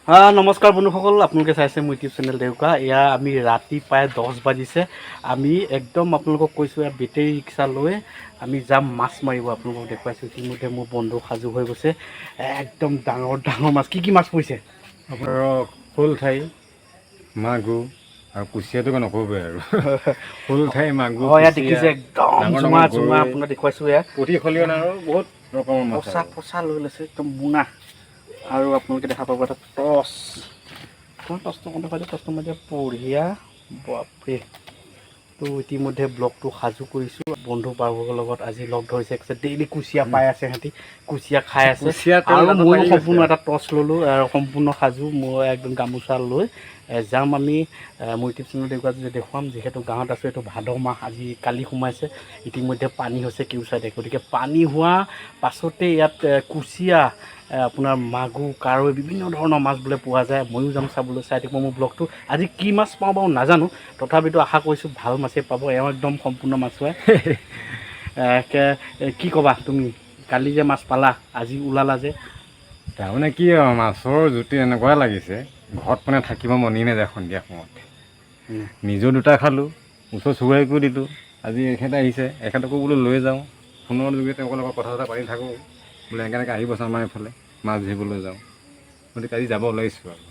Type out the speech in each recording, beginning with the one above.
নমস্কাৰ বন্ধুসকল, আপোনালোকে চাইছে মোৰ ইউটিউব চেনেল দেউকা। এয়া আমি ৰাতি প্ৰায় 10 বাজিছে। আমি একদম আপোনালোকক কৈছোঁ, এয়া বেটেৰী ৰিক্সা লৈ আমি যাম মাছ মাৰিব। আপোনালোকক দেখুৱাইছোঁ, ইতিমধ্যে মোৰ বন্ধু সাজু হৈ গৈছে। একদম ডাঙৰ ডাঙৰ মাছ। কি মাছ পৰিছে? আপোনাৰ শ'ল ঠাই, মাগুৰ আৰু কুচিয়াটো নক'বই আৰু শ'ল ঠাই, মাগুৰ, এয়া কুচিয়া, দেখিছে একদম ডাঙৰ জোঙা ডাঙৰ জোঙা গৰৈ, আপোনাক দেখুৱাইছোঁ। এয়া পুঠি, খলিহনা আৰু বহুত ৰকমৰ মাছ পচা আৰু পচা লৈ লৈছে, একদম মোনা। আৰু আপোনালোকে দেখা পাব এটা টচ। টচটো দেখুৱাইছোঁ, টচটো মানে বঢ়িয়া। বাপৰে! তো ইতিমধ্যে ব্লগটো সাজু কৰিছোঁ। বন্ধু বান্ধৱৰ লগত আজি লগ ধৰিছে, ডেইলি কুচিয়া পাই আছে, সিহঁতি কুচিয়া খাই আছে। কুচিয়া তেল আৰু দাঁতত ময়ো লাগি গৈছে সম্পূৰ্ণ আৰু এটা টৰ্চ ল'লোঁ, সম্পূৰ্ণ সাজু। মই একদম গামোচা লৈ যাম আমি। মোৰ ইউটিউব চেনেল দেখুৱাম, যিহেতু গাঁৱত আছোঁ। এইটো ভাদ মাহ, আজি কালি সোমাইছে। ইতিমধ্যে পানী হৈছে কেউ চাইডে, গতিকে পানী হোৱা পাছতে ইয়াত কুচিয়া, আপোনাৰ মাগুৰ, কাৰৈ, বিভিন্ন ধৰণৰ মাছ বোলে পোৱা যায়। ময়ো যাম চাবলৈ, চাই থাকিব মোৰ ব্লগটো। আজি কি মাছ পাওঁ বাৰু নাজানো, তথাপিতো আশা কৰিছোঁ ভাল মাছেই পাব। এওঁ একদম সম্পূৰ্ণ মাছুৱাই। কি ক'বা তুমি? কালি যে মাছ পালা, আজি ওলালা যে? তাৰমানে কি আৰু, মাছৰ জুতি এনেকুৱা লাগিছে, ঘৰত মানে থাকিব মনেই নাযায় সন্ধিয়া সময়ত। নিজেও দুটা খালোঁ, ওচৰ চুবুৰীয়াকো দিলোঁ। আজি এখেত আহিছে, এখেতকো বোলো লৈ যাওঁ। ফোনৰ যোগেদি তেওঁলোকৰ লগত কথা চথা পাতি থাকোঁ, বোলে এনেকৈ আহিবচোন আমাৰ এইফালে, মাছ ধৰিবলৈ যাওঁ। গতিকে আজি যাব ওলাইছোঁ আৰু।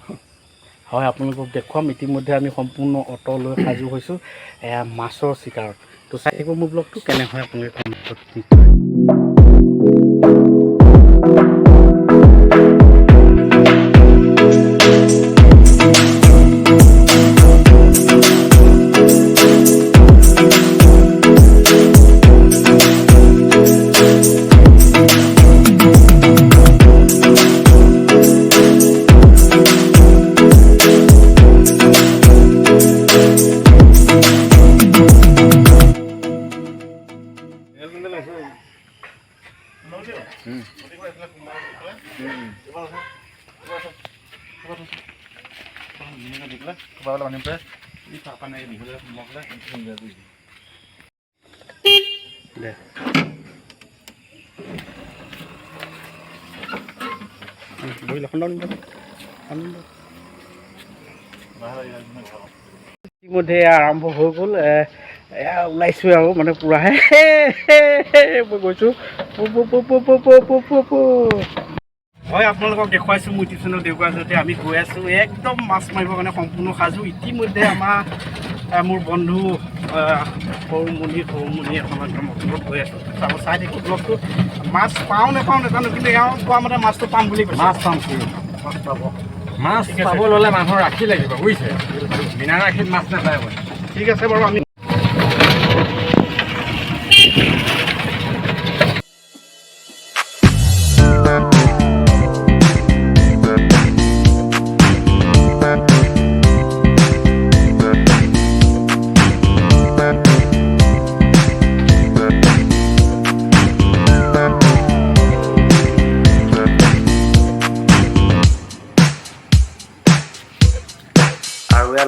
হয়, আপোনালোকক দেখুৱাম। ইতিমধ্যে আমি সম্পূৰ্ণ অটো লৈ সাজু হৈছোঁ এয়া মাছৰ চিকাৰত। তো চাই থাকিব মোৰ ব্লগটো, কেনে হয় আপোনালোকে কমেণ্টত নিশ্চয়। ইতিমধ্যে আৰম্ভ হৈ গ'ল। এয়া ওলাইছোঁ আৰু মানে পূৰাহে মই গৈছোঁ। হয়, আপোনালোকক দেখুৱাইছোঁ মোৰ ইউটিউব চেনেল দেউকা জৰিয়তে। আমি গৈ আছোঁ একদম মাছ মাৰিবৰ কাৰণে সম্পূৰ্ণ সাজু। ইতিমধ্যে মোৰ বন্ধু সৰুমণি এখন একদম অসমত গৈ আছোঁ। চাই থাকোঁ ব্লগটো। মাছ পাওঁ নাপাওঁ নাজানো, কিন্তু এওঁ কোৱা মতে মাছটো পাম বুলি কৈছে। মাছ পাম, মাছ পাব। মাছ পাব ল'লে মানুহৰ ৰাখি লাগিব, বুজিছে? বিনা ৰাখিত মাছ নাপায়। ঠিক আছে বাৰু, আমি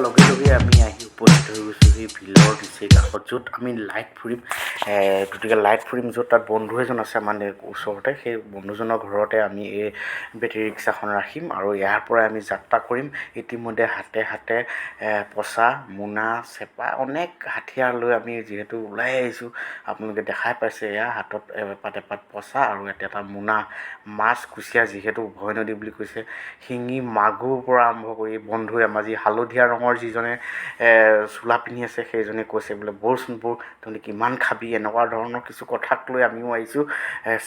লগে লগে আমি আহি উপস্থিত হৈ গৈছোঁ সেই বিলৰ নিচেই কাষত, য'ত আমি লাইট ফুৰিম। গতিকে লাইট ফুৰিম য'ত, তাত বন্ধু এজন আছে মানে ওচৰতে। সেই বন্ধুজনৰ ঘৰতে আমি এই বেটেৰী ৰিক্সাখন ৰাখিম আৰু ইয়াৰ পৰাই আমি যাত্ৰা কৰিম। ইতিমধ্যে হাতে হাতে পঁচা, মোনা, চেপা, অনেক হাথিয়াৰ লৈ আমি যিহেতু ওলাই আহিছোঁ। আপোনালোকে দেখাই পাইছে, এয়া হাতত এপাত পঁচা আৰু এটা মোনা। মাছ, কুচিয়া, যিহেতু উভয় নদী বুলি কৈছে, শিঙি, মাগুৰ পৰা আৰম্ভ কৰি বন্ধুৱে আমাৰ যি হালধীয়া ৰঙৰ যিজনে চোলা পিন্ধি আছে, সেইজনে কৈছে বোলে ব'লচোন ব'ল, তহঁতি কিমান খাবি, এনেকুৱা ধৰণৰ কিছু কথাক লৈ আমিও আহিছোঁ।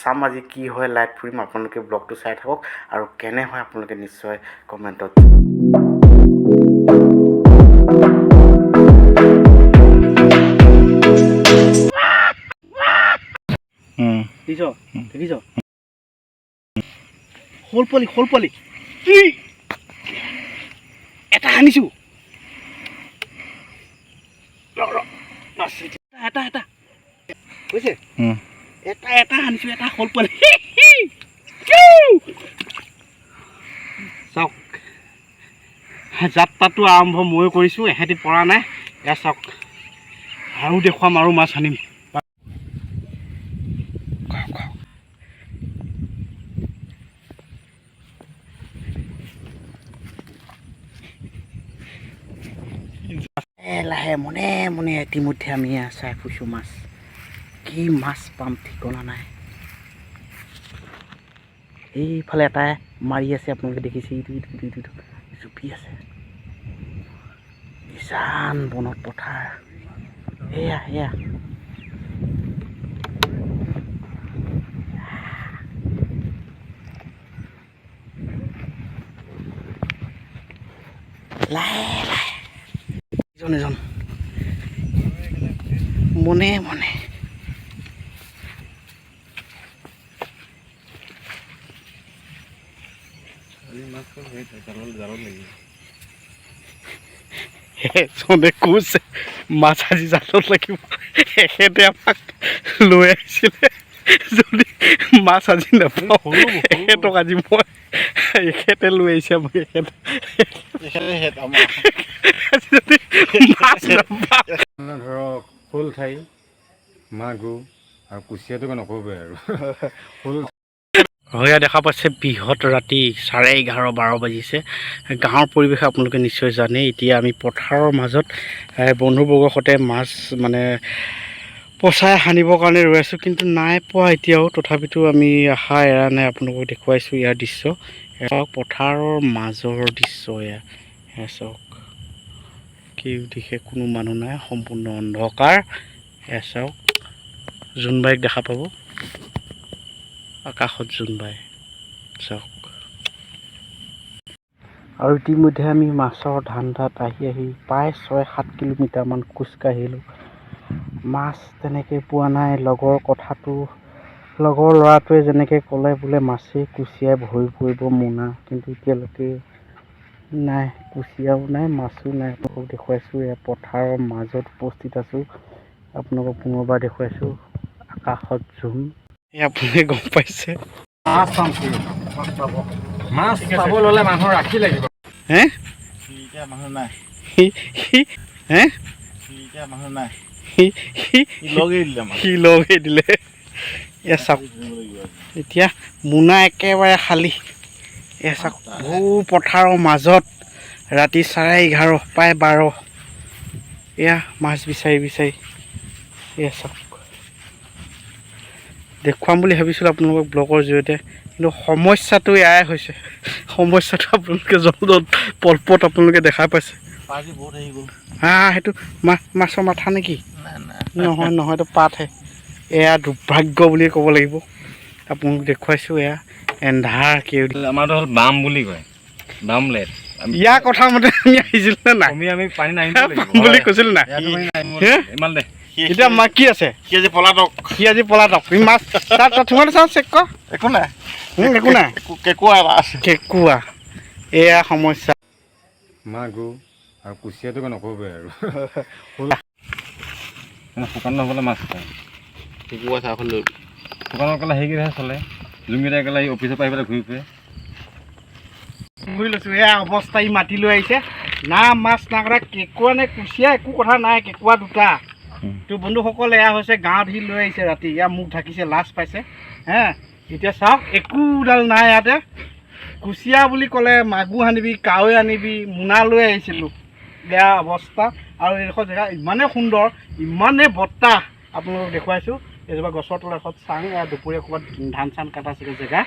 চাম আজি কি হয়, লাইট ফুৰিম। আপোনালোকে ব্লগটো চাই থাকক আৰু কেনে হয় আপোনালোকে নিশ্চয় কমেণ্টত। দেখিছ শ'ল পোৱালি এটা আনিছোঁ। এটা বুজিছে, এটা আনিছোঁ, এটা শ'ল পোৱালি। চাওক, যাত্ৰাটো আৰম্ভ ময়ো কৰিছোঁ, এহেঁতি পৰা নাই। এয়া চাওক, আৰু দেখুৱাম, আৰু মাছ আনিম। লাহে মনে মনে ইতিমধ্যে আমি চাই ফুৰিছোঁ মাছ। কি মাছ পাম ঠিকনা নাই। এইফালে এটাই মাৰি আছে, আপোনালোকে দেখিছে, ইটো জুপি আছে। ইছান বনত পথাৰ, এয়া লাহে লাহে এজন মনে মনে এজনে কৈছে মাছ আজি জালত লাগিব। এখেতে আমাক লৈ আহিছিলে, যদি মাছ আজি নাপাওঁ এখেতক আজি মই এখেতে লৈ আহিছে আমাক। মাছ নাপাওঁ ধৰক শ'ল ঠাই, মাগুৰ আৰু কুচিয়াটো নক'বই আৰু শ'ল হয়, দেখা পাইছে বৃহৎ ৰাতি 11:30-12 বাজিছে। গাঁৱৰ পৰিৱেশ আপোনালোকে নিশ্চয় জানে। এতিয়া আমি পথাৰৰ মাজত বন্ধুবৰ্গৰ সৈতে মাছ মানে পচাই সানিবৰ কাৰণে ৰৈ আছোঁ, কিন্তু নাই পোৱা এতিয়াও। তথাপিতো আমি আশা এৰা নাই। আপোনালোকক দেখুৱাইছোঁ ইয়াৰ দৃশ্য। চাওক পথাৰৰ মাজৰ দৃশ্য এয়া চাওক। কি দিশে কোনো মানুহ নাই, সম্পূৰ্ণ অন্ধকাৰ। এয়া চাওক, জোনবাইক দেখা পাব, আকাশত জোনবাই চাওক। আৰু ইতিমধ্যে আমি মাছৰ ধান্দাত আহি প্ৰায় 6-7 কিলোমিটাৰমান খোজকাঢ়িলোঁ। মাছ তেনেকৈ পোৱা নাই। লগৰ ল'ৰাটোৱে যেনেকৈ ক'লে বোলে মাছেই কুচিয়াই ভৰি পৰিব মোনা, কিন্তু এতিয়ালৈকে নাই, কুচিয়াও নাই, মাছো নাই। আপোনালোকক দেখুৱাইছোঁ এয়া পথাৰৰ মাজত উপস্থিত আছোঁ। আপোনালোকক পুনৰবাৰ দেখুৱাইছোঁ, আকাশত জোন। এই আপুনি গম পাইছে মাছ পাম, মাছ পাব ল'লে মানুহ ৰাখি লাগিব। হে মানুহ নাই, হে মানুহ নাই, সি লগেই দিলে। এয়া চাওক, এতিয়া মোনা একেবাৰে খালী। এয়া চাওক, বহু পথাৰৰ মাজত ৰাতি 11:30 প্ৰায় 12, এয়া মাছ বিচাৰি এয়া চাওক। দেখুৱাম বুলি ভাবিছিলোঁ আপোনালোকক ব্লগৰ জৰিয়তে, কিন্তু সমস্যাটো এয়াই হৈছে। সমস্যাটো আপোনালোকে জলদত পলপত আপোনালোকে দেখা পাইছে। সেইটো মাছৰ মাথা নেকি? নহয়, এইটো পাতহে। এয়া দুৰ্ভাগ্য বুলিয়ে ক'ব লাগিব। আপোনালোক দেখুৱাইছোঁ এয়া এন্ধাৰ কি আমাৰতো হ'ল বাম বুলি কয়, বামলেট। ইয়াৰ কথা মতে আমি আহিছিলোঁ নে নাই? আমি পানী নাহিব বুলি কৈছিলোঁ নাই? ইমান দে এতিয়া মাছ কি আছে? সি আজি পলাতক। তুমি মাছ তাত তোমালোকে চাওঁ চেক কৰ। একো নাই। কেঁকুৰা এয়া সমস্যা। মাগুৰ আৰু কুচিয়াটো নক'বই আৰু শুকান নহ'লে মাছ খায়। শুকান অকলে সেইকেইটাহে চলে, যোনকেইটা একেবাৰে অফিচৰ পৰা আহি পেলাই ঘূৰি ফুৰে। ঘূৰি লৈছোঁ এয়া অৱস্থা। ই মাতি লৈ আহিছে, না মাছ না কথা, কেঁকুৰা নে কুচিয়া একো কথা নাই, কেঁকুৰা দুটা। তোৰ বন্ধুসকল, এয়া হৈছে গাঁৱত সি লৈ আহিছে ৰাতি। এয়া মুখ ঢাকিছে, লাজ পাইছে। এতিয়া চাওক, একোডাল নাই ইয়াতে। কুচিয়া বুলি ক'লে মাগুৰ আনিবি, কাৱৈ আনিবি, মোনা লৈ আহিছিলোঁ। বেয়া অৱস্থা। আৰু এইডোখৰ জেগা ইমানেই সুন্দৰ, ইমানেই বতাহ। আপোনালোকক দেখুৱাইছোঁ এজোপা গছৰ তলত এখন চাং। দুপৰীয়া ক'ৰবাত ধান চান কাটা চাগে জেগা,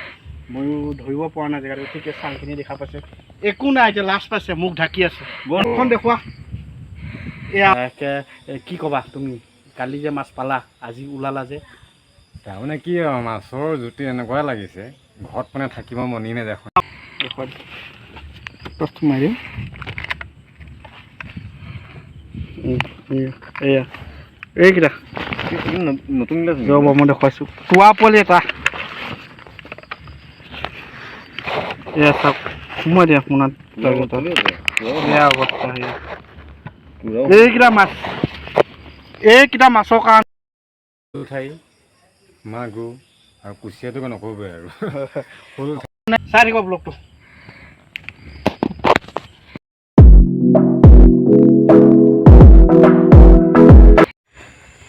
ময়ো ধৰিব পৰা নাই জেগাটো। ঠিকে চাংখিনি দেখা পাইছে, একো নাই। এতিয়া লাজ পাইছে, মুখ ঢাকি আছে। বনখন দেখুওৱা। এয়া কি ক'বা তুমি? কালি যে মাছ পালা, আজি ওলালা যে? তাৰমানে কি আৰু মাছৰ জুতি এনেকুৱাই লাগিছে, ঘৰত মানে থাকিব মনি নাযায়। মাৰি এয়া এইকেইটা নতুন মই দেখুৱাইছোঁ। তোৱা পোৱালি এটা। এয়া চাওক, সোমাই দিয়া মোনাত। এয়া অৱস্থা। এইকেইটা মাছৰ কাৰণে শ'ল ঠাই, মাগুৰ আৰু কুচিয়াটো নক'বই আৰু চাই থাকিব ব্লগটো।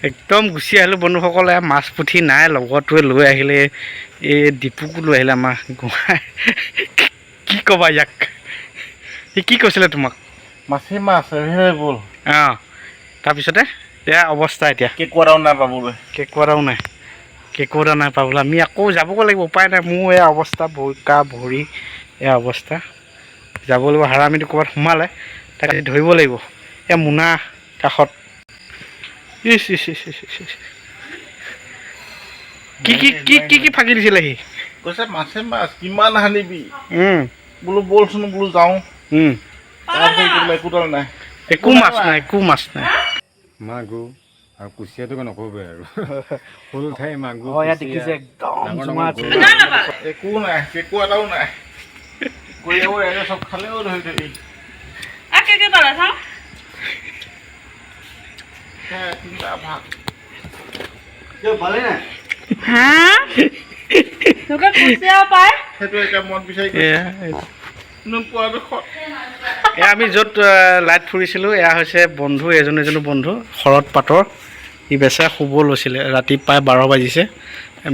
একদম গুচি আহিলোঁ বন্ধুসকলে। মাছ পুঠি নাই, লগৰটোৱে লৈ আহিলে, এই দীপুকো লৈ আহিলে আমাৰ গোহাঁই। কি ক'বা ইয়াক? সি কি কৈছিলে তোমাক? মাছ এভেইলেবল। তাৰপিছতে এয়া অৱস্থা এতিয়া কেঁকুৰাও নাই পাবলৈ কেঁকুৰাও নাই কেঁকুৰা নাই পাবলৈ আমি আকৌ যাবগৈ লাগিব উপায় নাই মোৰ এয়া অৱস্থা বোকা ভৰি এয়া অৱস্থা যাব লাগিব হাৰামিটো ক'ৰবাত সোমালে তাকে ধৰিব লাগিব এয়া মোনা কাষত ইচ ইচ ইচ ইচ ইচ ইচ কি কি কি কি কি ফাঁকি দিছিলে সি কৈছে মাছে মাছ কিমান সানিবি বোলো ব'লচোন বোলো যাওঁ একোডাল নাই একো মাছ নাই একো মাছ নাই মাগুৰ আৰু কুচিয়াটো নক'বই আৰু সৰু ঠাই মাগুৰ দেখিছে একদম একো নাই কেঁকুৰা এটাও নাই কৰিয়াবোৰ এনে চব খালেও ধৰি ধৰি তিনিটা ভাগ সেইটো এতিয়া মন বিচাৰি নোপোৱাটো এয়া আমি য'ত লাইট ফুৰিছিলোঁ এয়া হৈছে বন্ধু এজনো বন্ধু শৰৎ পাতৰ ই বেচেৰা শুব লৈছিলে ৰাতি প্ৰায় 12 বাজিছে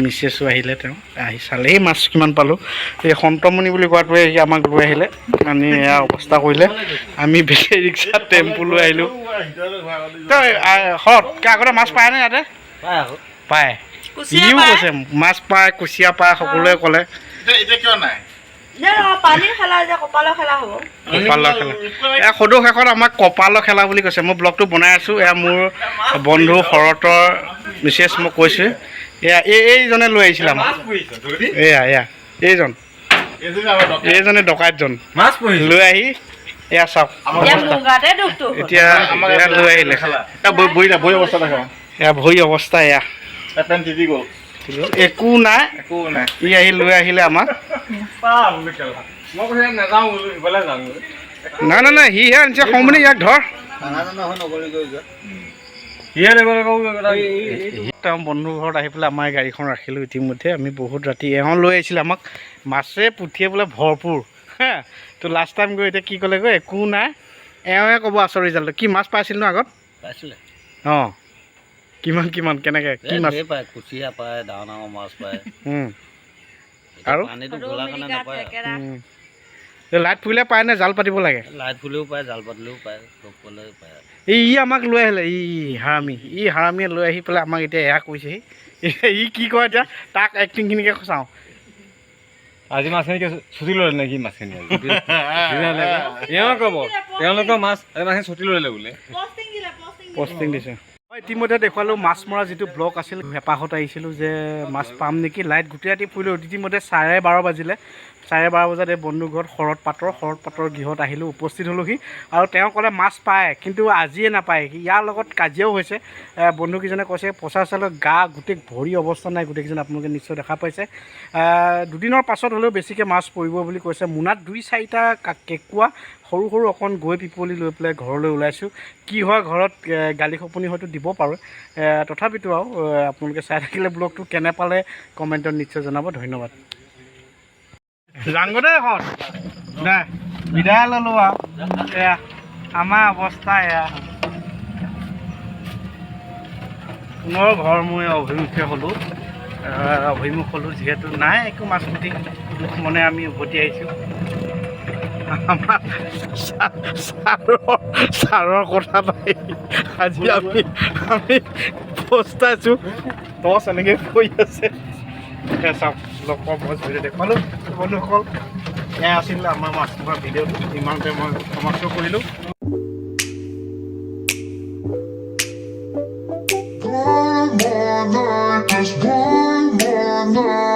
মিছেছো আহিলে তেওঁ আহি চালে এই মাছ কিমান পালোঁ এই সন্তমণি বুলি কোৱাটোৱে সি আমাক লৈ আহিলে আমি এয়া অৱস্থা কৰিলে আমি বেটেৰী ৰিক্সা টেম্পু লৈ আহিলোঁ শৰৎ আগতে মাছ পায়নে ইয়াতে পায় ইও কৈছে মাছ পায় কুচিয়া পায় সকলোৱে ক'লে এতিয়া কিয় নাই কপালৰ খেলা এয়া সদৌ শেষত আমাক কপালৰ খেলা বুলি কৈছে মই ব্লগটো বনাই আছোঁ এয়া মোৰ বন্ধু শৰতৰ মিছেছ মই কৈছোঁ এয়া এইজনে লৈ আহিছিলে আমাক এয়া এইজনে ডকাইতজন মাছ লৈ আহি এয়া চাওক এতিয়া লৈ আহিলে বহি অৱস্থা দেখা এয়া ভৰি অৱস্থা এয়া পেণ্ট তিতি গ'ল একো নাই ই আহি লৈ আহিলে আমাক নাই সিহে আনিছে সমনি ইয়াক ধৰ তেওঁ বন্ধু ঘৰত আহি পেলাই আমাৰ গাড়ীখন ৰাখিলোঁ ইতিমধ্যে আমি বহুত ৰাতি এওঁ লৈ আহিছিলে আমাক মাছে পুঠিয়ে বোলে ভৰপূৰ হা তো লাষ্ট টাইম গৈ এতিয়া কি ক'লেগৈ একো নাই এওঁহে ক'ব আচৰিত ৰিজাল্টটো কি মাছ পাইছিল ন আগত পাইছিলে অঁ কিমান কেনেকৈ কি মাছ পায় কুচিয়া পায় ডাঙৰ ডাঙৰ মাছ পায় আৰু পানীটো গলা কাৰণে নাপায় লাইট ফুৰিলে পায় নে জাল পাতিব লাগে লাইট ফুলেও পায় জাল পাতিলেও পায় চব পালেও পায় ই আমাক লৈ আহিলে হাৰামীয়ে লৈ আহি পেলাই আমাক এতিয়া এয়া কৈছেহি ই কি কয় এতিয়া তাক এক্টিংখিনিকে চাওঁ আজি মাছখিনি ছুটি ল'লে নেকি মাছখিনি এওঁ ক'ব তেওঁলোকৰ মাছ আজি মাছখিনি ছুটি ল'লে বোলে পষ্টিং দিছে ইতিমধ্যে দেখুৱালোঁ মাছ মৰা যিটো ব্লগ আছিল হেঁপাহত আহিছিলোঁ যে মাছ পাম নেকি লাইট গোটেই ৰাতি ফুৰিলোঁ ইতিমধ্যে 12:30 বাজিলে 12:30 বজাত এই বন্ধু ঘৰত শৰৎ পাতৰ গৃহত আহিলোঁ উপস্থিত হ'লোহি আৰু তেওঁ ক'লে মাছ পায় কিন্তু আজিয়ে নাপায় ইয়াৰ লগত কাজিয়াও হৈছে বন্ধুকেইজনে কৈছে পঁচা চালৰ গা গোটেই ভৰি অৱস্থা নাই গোটেইকেইজন আপোনালোকে নিশ্চয় দেখা পাইছে দুদিনৰ পাছত হ'লেও বেছিকৈ মাছ পৰিব বুলি কৈছে মোনাত 2-4টা কেঁকুৰা সৰু অকণ গৈ পিপলি লৈ পেলাই ঘৰলৈ ওলাইছোঁ কি হয় ঘৰত গালি খপনি হয়তো দিব পাৰোঁ তথাপিতো আৰু আপোনালোকে চাই থাকিলে ব্লগটো কেনে পালে কমেণ্টত নিশ্চয় জনাব ধন্যবাদ যাংগো দেই এখন দে বিদায় ল'লোঁ আৰু এয়া আমাৰ অৱস্থা এয়া পুনৰ ঘৰ মই অভিমুখ হ'লোঁ যিহেতু নাই একো মাছ পুঠি মানে আমি উভতি আহিছোঁ আমাৰ ছাৰৰ কথা নাই আজি আমি পস্তাইছোঁ টচ এনেকৈ কৈ আছে চাওক লগৰ মাছ ভিডিঅ' দেখুৱালোঁ বন্ধুসকল এয়া আছিলে আমাৰ মাছ মৰা ভিডিঅ'টো ইমানতে মই সমাপ্ত কৰিলোঁ One more night, just one more night.